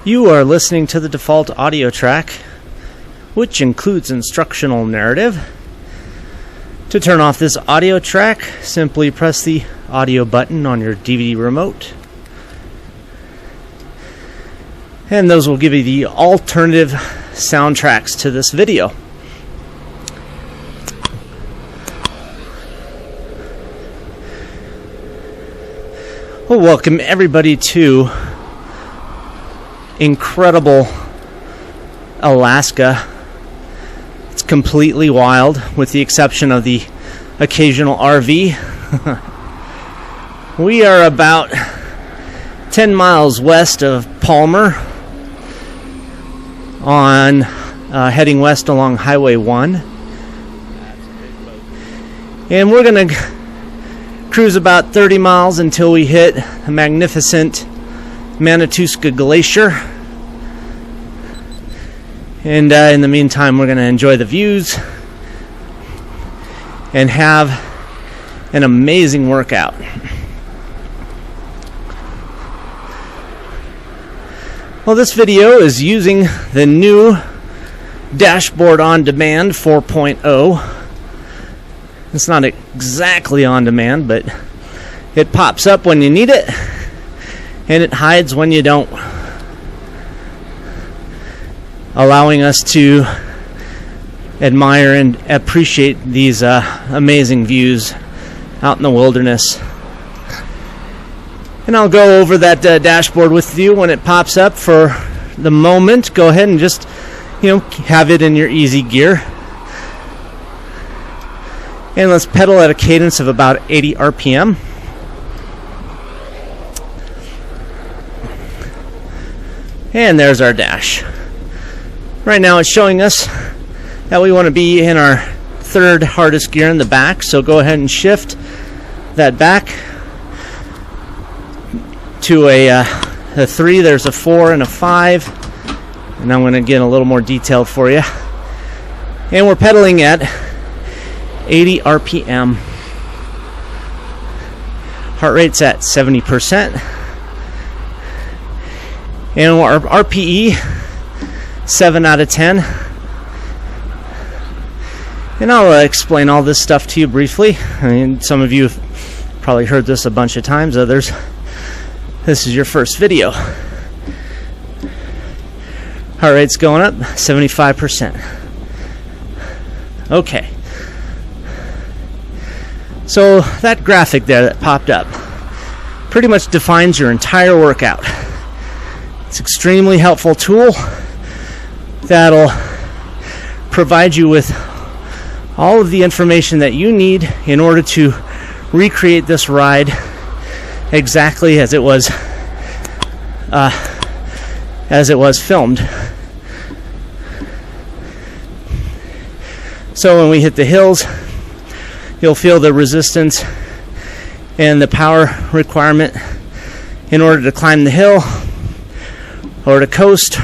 You are listening to the default audio track, which includes instructional narrative. To turn off this audio track, simply press the audio button on your DVD remote. And those will give you the alternative soundtracks to this video. Well, welcome everybody to incredible Alaska. It's completely wild, with the exception of the occasional RV. We are about 10 miles west of Palmer, on heading west along Highway 1. And we're going to cruise about 30 miles until we hit the magnificent Matanuska Glacier. And in the meantime, we're going to enjoy the views and have an amazing workout. Well, this video is using the new Dashboard on Demand 4.0. It's not exactly on demand, but it pops up when you need it, and it hides when you don't, allowing us to admire and appreciate these amazing views out in the wilderness. And I'll go over that dashboard with you when it pops up. For the moment, go ahead and just, have it in your easy gear. And let's pedal at a cadence of about 80 RPM. And there's our dash. Right now it's showing us that we want to be in our third hardest gear in the back. So go ahead and shift that back to a 3. There's a 4 and a 5. And I'm going to get a little more detailed for you. And we're pedaling at 80 RPM. Heart rate's at 70%. And our RPE, 7 out of 10. And I'll explain all this stuff to you briefly. I mean, some of you have probably heard this a bunch of times. Others, this is your first video. Heart rate's going up, 75%. Okay. So that graphic there that popped up pretty much defines your entire workout. It's an extremely helpful tool that'll provide you with all of the information that you need in order to recreate this ride exactly as it was filmed. So when we hit the hills, you'll feel the resistance and the power requirement in order to climb the hill, or to coast,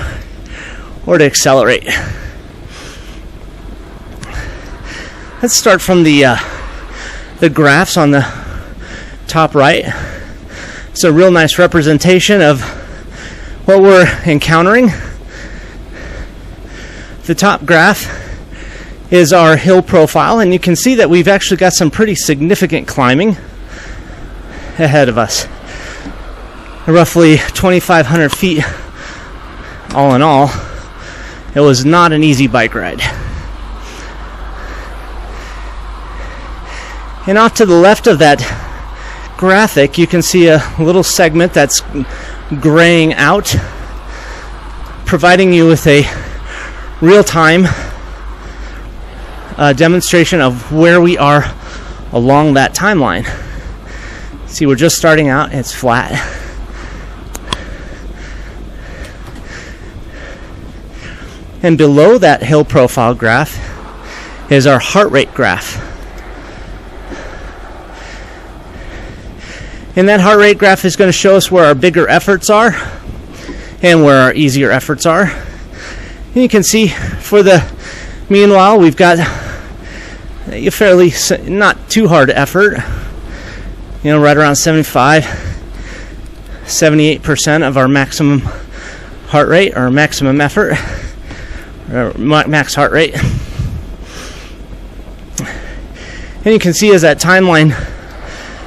or to accelerate. Let's start from the graphs on the top right. It's a real nice representation of what we're encountering. The top graph is our hill profile, and you can see that we've actually got some pretty significant climbing ahead of us. Roughly 2,500 feet all in all. It was not an easy bike ride. And off to the left of that graphic, you can see a little segment that's graying out, providing you with a real-time demonstration of where we are along that timeline. See, we're just starting out. It's flat. And below that hill profile graph is our heart rate graph. And that heart rate graph is going to show us where our bigger efforts are and where our easier efforts are. And you can see for the meanwhile, we've got a fairly not too hard effort, right around 75, 78% of our maximum heart rate or maximum effort, or max heart rate. And you can see as that timeline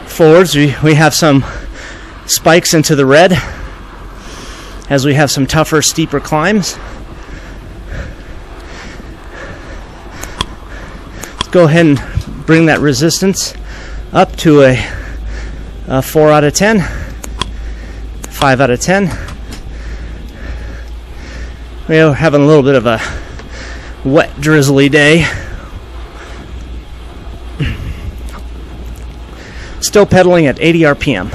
forwards, we have some spikes into the red as we have some tougher, steeper climbs. Let's go ahead and bring that resistance up to a 4 out of 10, 5 out of 10. We are having a little bit of a wet, drizzly day. Still pedaling at 80 RPM.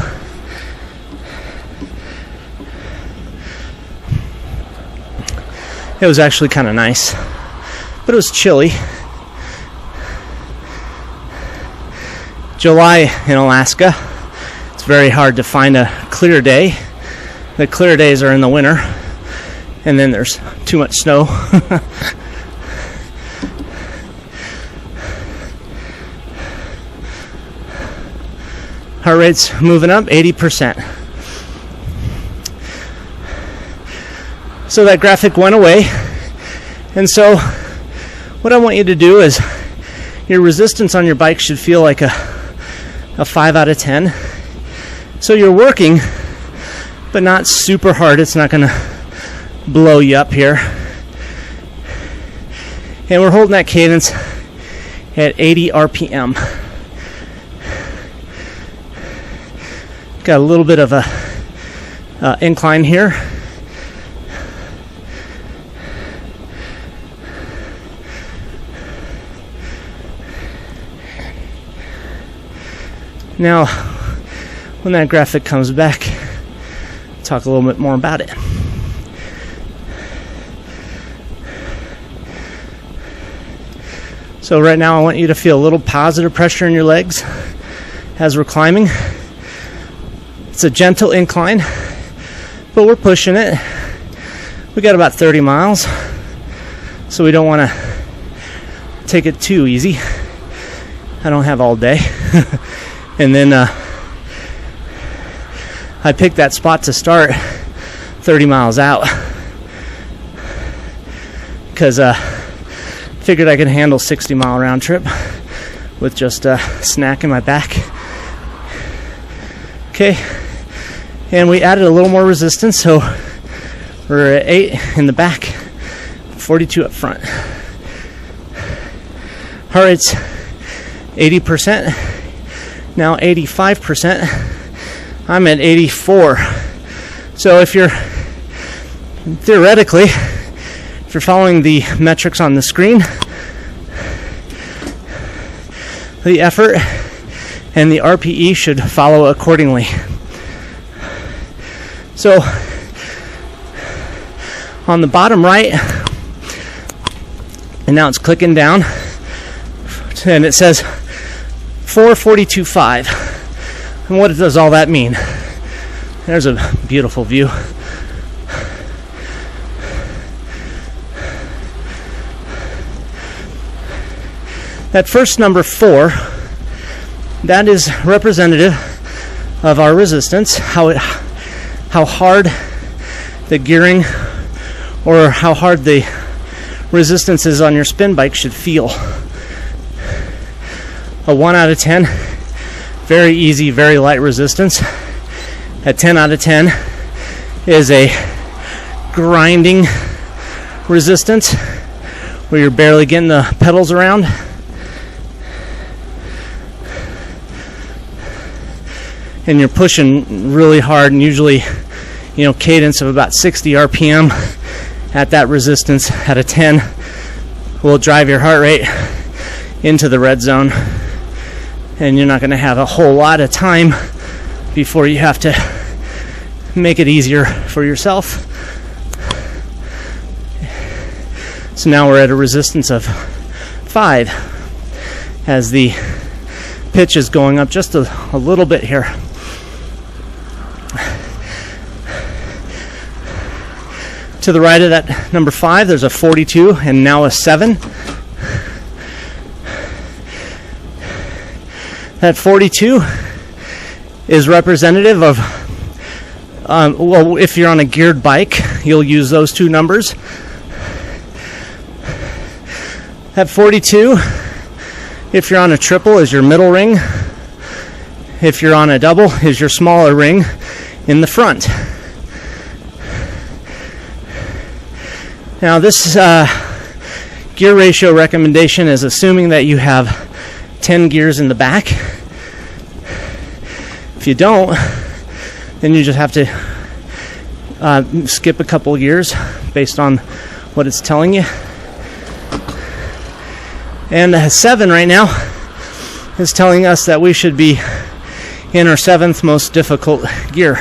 It was actually kind of nice, but it was chilly. July in Alaska, it's very hard to find a clear day. The clear days are in the winter, and then there's too much snow. Heart rate's moving up 80%. So that graphic went away. And so what I want you to do is your resistance on your bike should feel like a 5 out of 10. So you're working, but not super hard. It's not going to blow you up here. And we're holding that cadence at 80 RPM. Got a little bit of a incline here. Now, when that graphic comes back, I'll talk a little bit more about it. So right now I want you to feel a little positive pressure in your legs as we're climbing. It's a gentle incline, but we're pushing it. We got about 30 miles, so we don't want to take it too easy. I don't have all day. And then I picked that spot to start 30 miles out because figured I could handle 60-mile round trip with just a snack in my back. Okay, and we added a little more resistance, so we're at 8 in the back, 42 up front. Heart rate's 80%, now 85%. I'm at 84. So if you're theoretically, if you're following the metrics on the screen, the effort and the RPE should follow accordingly. So on the bottom right, and now it's clicking down, and it says 442.5. And what does all that mean? There's a beautiful view. That first number 4, that is representative of our resistance, how hard the gearing or how hard the resistance is on your spin bike should feel. A 1 out of 10, very easy, very light resistance. A 10 out of 10 is a grinding resistance where you're barely getting the pedals around. And you're pushing really hard, and usually, cadence of about 60 RPM at that resistance at a 10 will drive your heart rate into the red zone. And you're not going to have a whole lot of time before you have to make it easier for yourself. So now we're at a resistance of 5 as the pitch is going up just a little bit here. To the right of that number 5, there's a 42 and now a 7. That 42 is representative of Well, if you're on a geared bike, you'll use those two numbers. At 42, if you're on a triple, is your middle ring. If you're on a double, is your smaller ring in the front. Now this gear ratio recommendation is assuming that you have 10 gears in the back. If you don't, then you just have to skip a couple gears based on what it's telling you. And 7 right now is telling us that we should be in our 7th most difficult gear.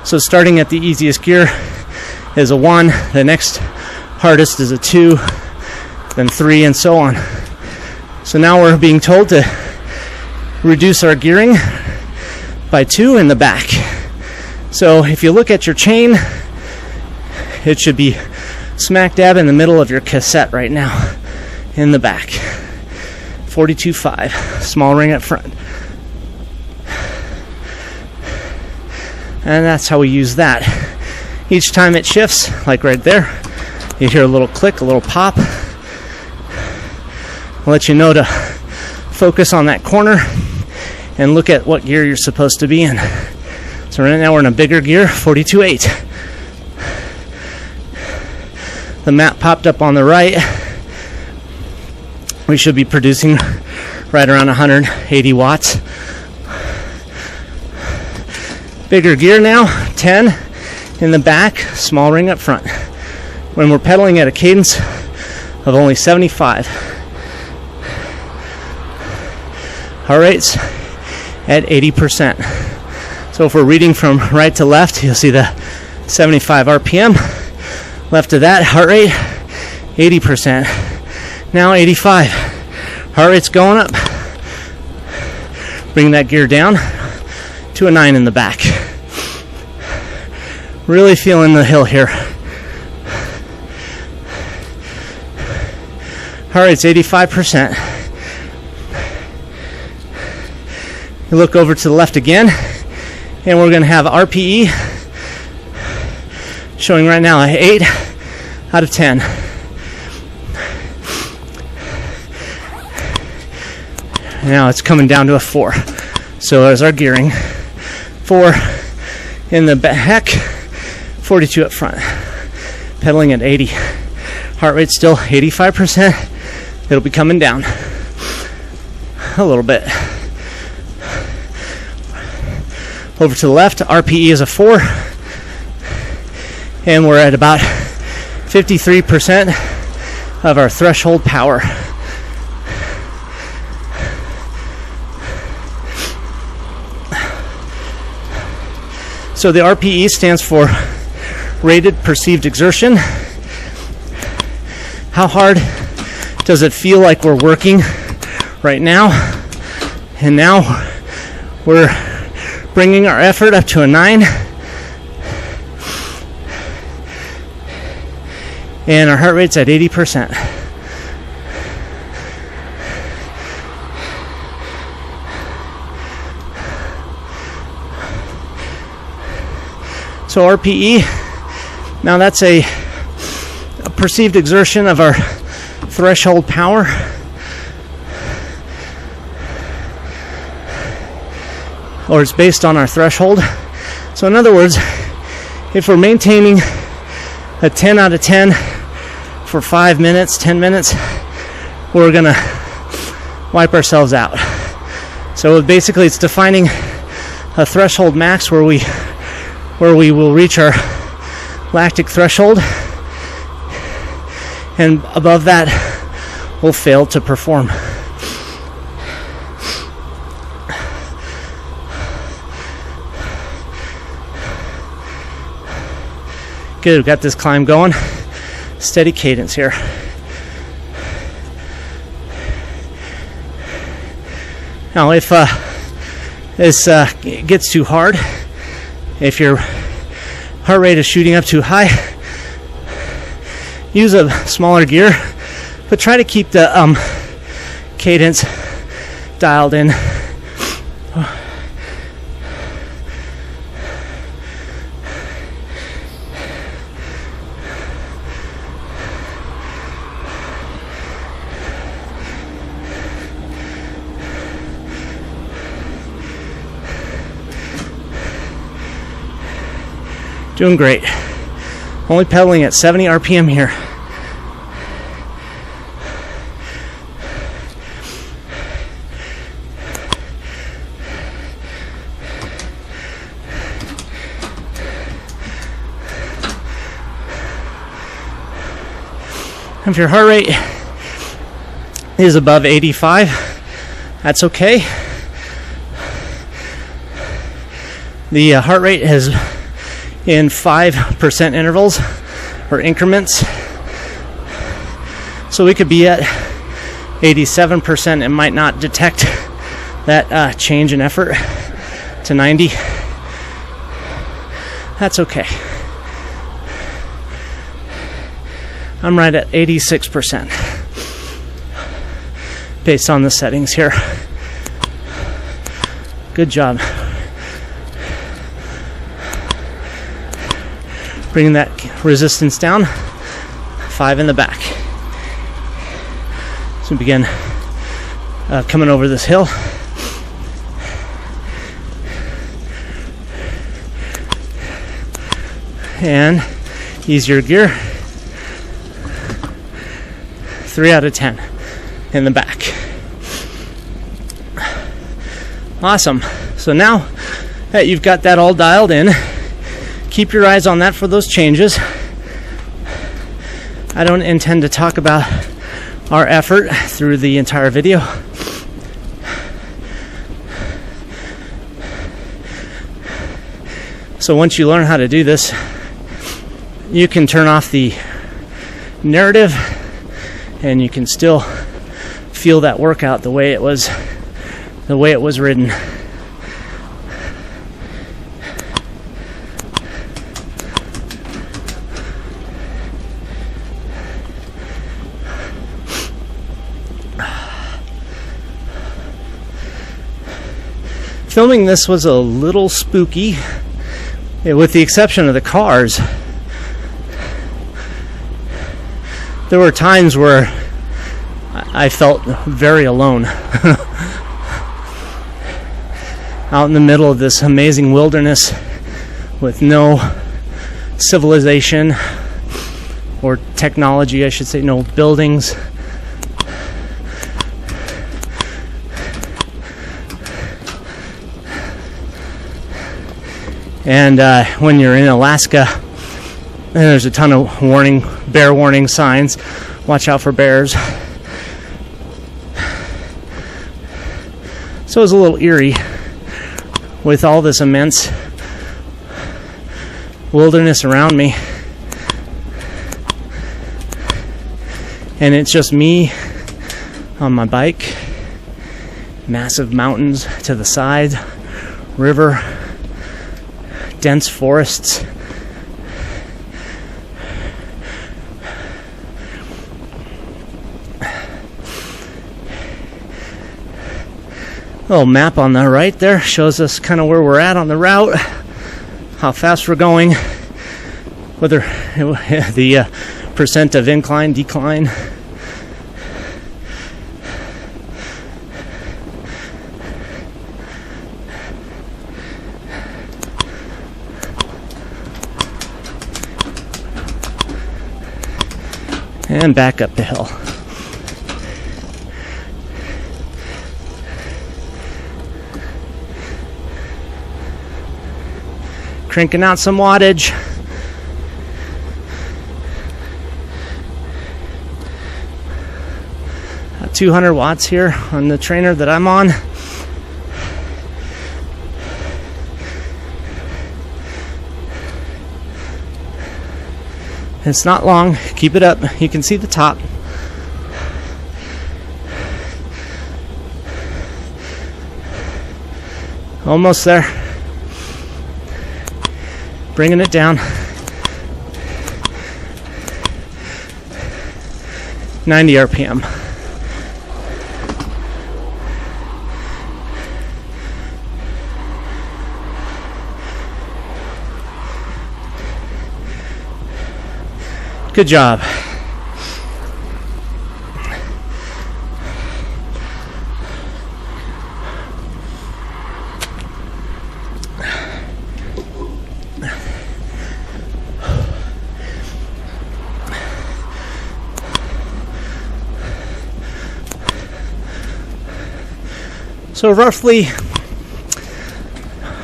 So starting at the easiest gear is a 1, the next hardest is a 2, then 3, and so on. So now we're being told to reduce our gearing by 2 in the back. So if you look at your chain, it should be smack dab in the middle of your cassette right now in the back. 42.5, small ring up front. And that's how we use that. Each time it shifts, like right there, you hear a little click, a little pop. I'll let you know to focus on that corner and look at what gear you're supposed to be in. So right now we're in a bigger gear, 42.8. The map popped up on the right. We should be producing right around 180 watts. Bigger gear now, 10 in the back, small ring up front. When we're pedaling at a cadence of only 75. Heart rate's at 80%. So if we're reading from right to left, you'll see the 75 RPM. Left of that, heart rate, 80%. Now 85. Heart rate's going up. Bring that gear down to a 9 in the back. Really feeling the hill here. Heart rate's 85%. You look over to the left again, and we're going to have RPE showing right now an 8 out of 10. Now it's coming down to a 4. So there's our gearing. 4 in the back, 42 up front. Pedaling at 80. Heart rate still 85%. It'll be coming down a little bit. Over to the left, RPE is a 4. And we're at about 53% of our threshold power. So the RPE stands for rated perceived exertion. How hard does it feel like we're working right now? And now we're bringing our effort up to a 9. And our heart rate's at 80%. So RPE, now that's a perceived exertion of our threshold power. Or it's based on our threshold. So in other words, if we're maintaining a 10 out of 10 for 5 minutes, 10 minutes, we're gonna wipe ourselves out. So basically it's defining a threshold max where we will reach our lactic threshold, and above that we'll fail to perform. Good, we've got this climb going. Steady cadence here. Now if this gets too hard, if your heart rate is shooting up too high, use a smaller gear, but try to keep the cadence dialed in. Doing great. Only pedaling at 70 RPM here. If your heart rate is above 85, that's okay. The heart rate is in 5% intervals or increments. So we could be at 87% and might not detect that change in effort to 90. That's okay. I'm right at 86% based on the settings here. Good job. Bringing that resistance down. 5 in the back. So we begin coming over this hill. And easier gear. 3 out of 10 in the back. Awesome. So now that you've got that all dialed in, keep your eyes on that for those changes. I don't intend to talk about our effort through the entire video. So once you learn how to do this, you can turn off the narrative and you can still feel that workout the way it was written. Filming this was a little spooky, with the exception of the cars. There were times where I felt very alone. Out in the middle of this amazing wilderness with no civilization or technology, I should say, no buildings. And when you're in Alaska, there's a ton of bear warning signs. Watch out for bears. So it was a little eerie with all this immense wilderness around me. And it's just me on my bike. Massive mountains to the side, river, dense forests. Little map on the right there shows us kind of where we're at on the route, how fast we're going, whether the percent of incline, decline. And back up the hill. Cranking out some wattage. At 200 watts here on the trainer that I'm on. It's not long. Keep it up. You can see the top. Almost there. Bringing it down. 90 RPM. Good job. So roughly,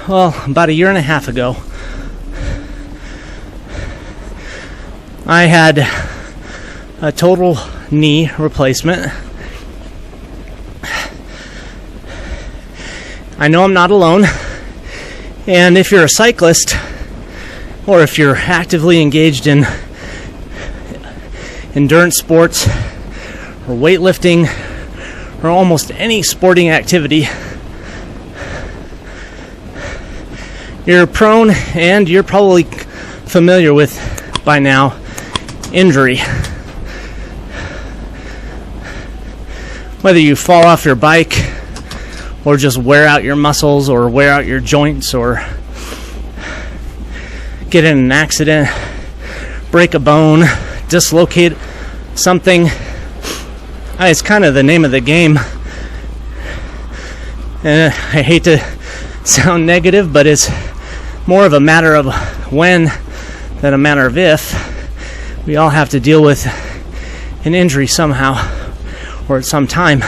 about a year and a half ago, I had a total knee replacement. I know I'm not alone, and if you're a cyclist or if you're actively engaged in endurance sports or weightlifting or almost any sporting activity, you're prone, and you're probably familiar with by now, injury. Whether you fall off your bike or just wear out your muscles or wear out your joints or get in an accident, break a bone, dislocate something, it's kind of the name of the game. And I hate to sound negative, but it's more of a matter of when than a matter of if. We all have to deal with an injury somehow or at some time.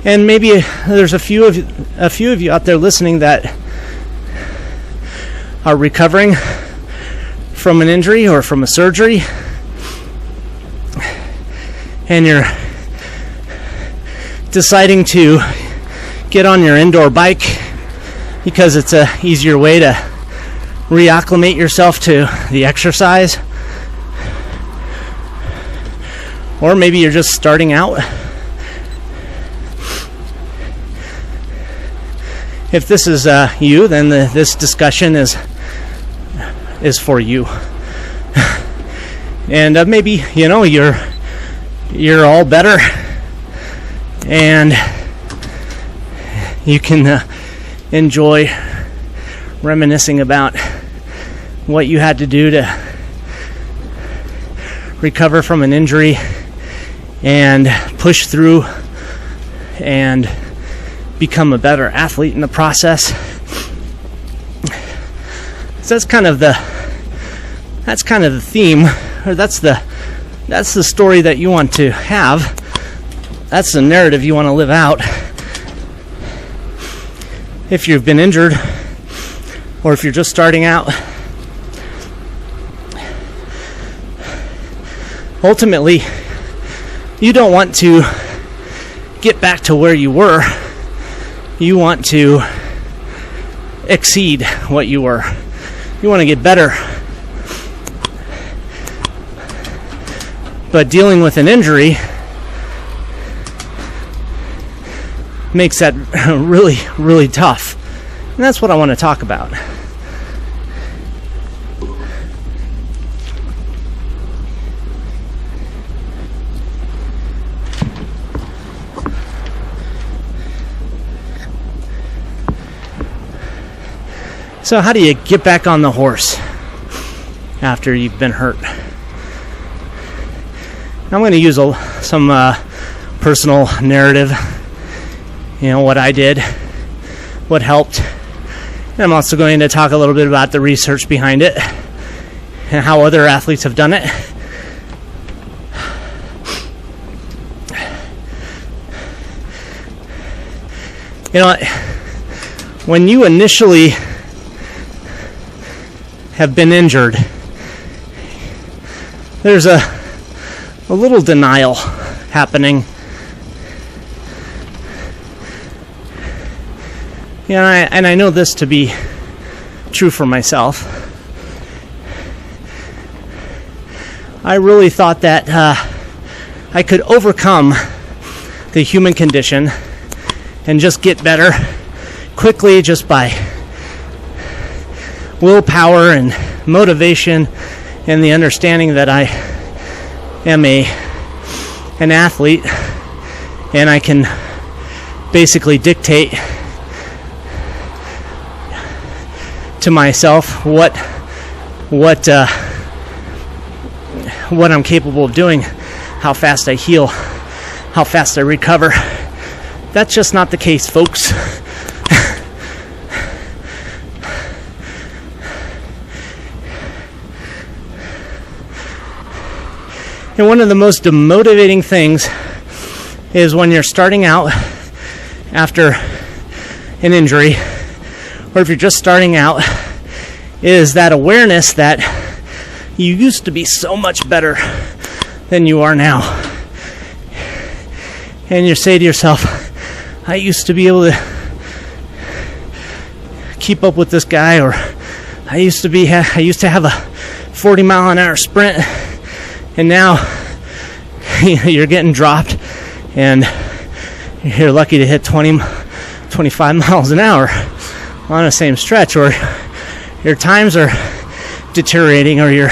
And maybe there's a few of you out there listening that are recovering from an injury or from a surgery, and you're deciding to get on your indoor bike because it's a easier way to reacclimate yourself to the exercise. Or maybe you're just starting out. If this is you, then this discussion is for you. And maybe you're all better, and you can enjoy reminiscing about what you had to do to recover from an injury and push through and become a better athlete in the process. So that's kind of the theme, or that's the story that you want to have. That's the narrative you want to live out. If you've been injured, or if you're just starting out, ultimately, you don't want to get back to where you were. You want to exceed what you were. You want to get better. But dealing with an injury makes that really, really tough. And that's what I want to talk about. So how do you get back on the horse after you've been hurt? I'm going to use some personal narrative, what I did, what helped. And I'm also going to talk a little bit about the research behind it and how other athletes have done it. When you initially have been injured, there's a little denial happening. And I know this to be true for myself. I really thought that I could overcome the human condition and just get better quickly just by willpower and motivation and the understanding that I am an athlete, and I can basically dictate to myself what I'm capable of doing, how fast I heal, how fast I recover. That's just not the case, folks. And one of the most demotivating things is when you're starting out after an injury, or if you're just starting out, is that awareness that you used to be so much better than you are now. And you say to yourself, I used to be able to keep up with this guy, or I used to have a 40-mile-an-hour sprint, and now you're getting dropped and you're lucky to hit 25 miles an hour on the same stretch, or your times are deteriorating, or your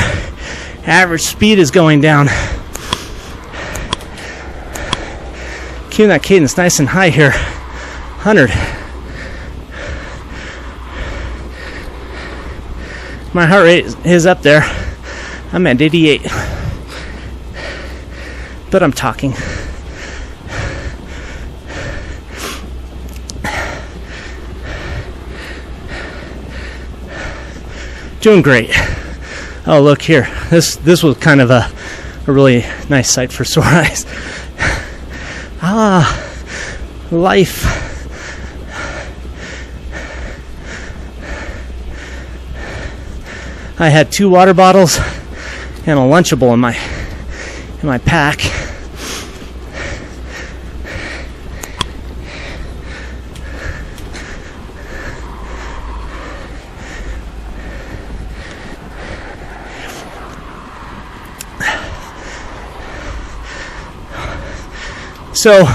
average speed is going down. Keeping that cadence nice and high here. 100. My heart rate is up there. I'm at 88. But I'm talking. Doing great. Oh, look here. This was kind of a really nice sight for sore eyes. Life. I had 2 water bottles and a Lunchable in my pack. So,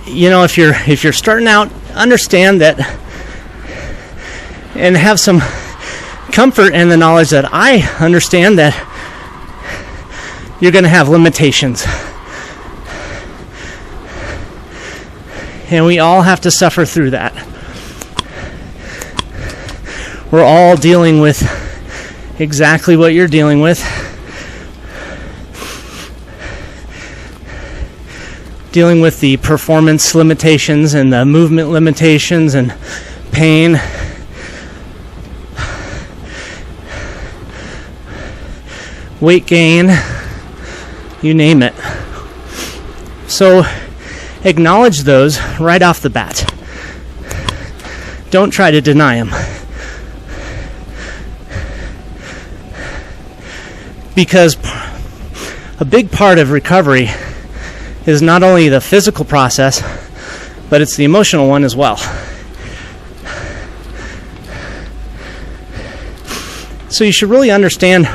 if you're starting out, understand that, and have some comfort in the knowledge that I understand that you're going to have limitations. And we all have to suffer through that. We're all dealing with exactly what you're dealing with. Dealing with the performance limitations and the movement limitations and pain. Weight gain, you name it. So acknowledge those right off the bat. Don't try to deny them. Because a big part of recovery is not only the physical process, but it's the emotional one as well. So you should really understand,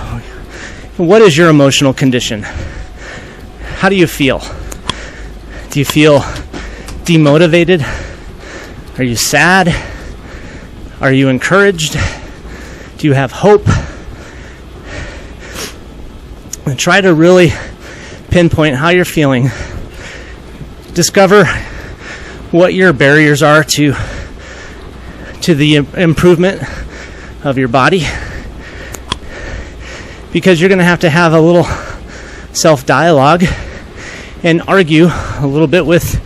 what is your emotional condition? How do you feel? Do you feel demotivated? Are you sad? Are you encouraged? Do you have hope? And try to really pinpoint how you're feeling. Discover what your barriers are to the improvement of your body, because you're going to have a little self-dialogue and argue a little bit with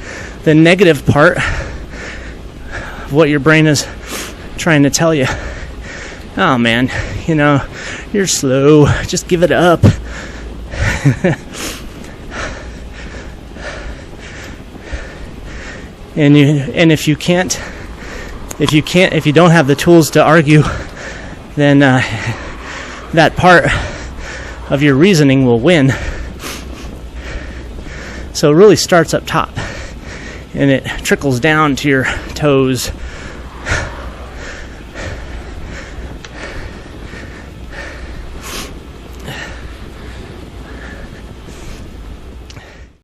the negative part of what your brain is trying to tell you. Oh man, you're slow, just give it up. And if you don't have the tools to argue, then that part of your reasoning will win. So it really starts up top, and it trickles down to your toes,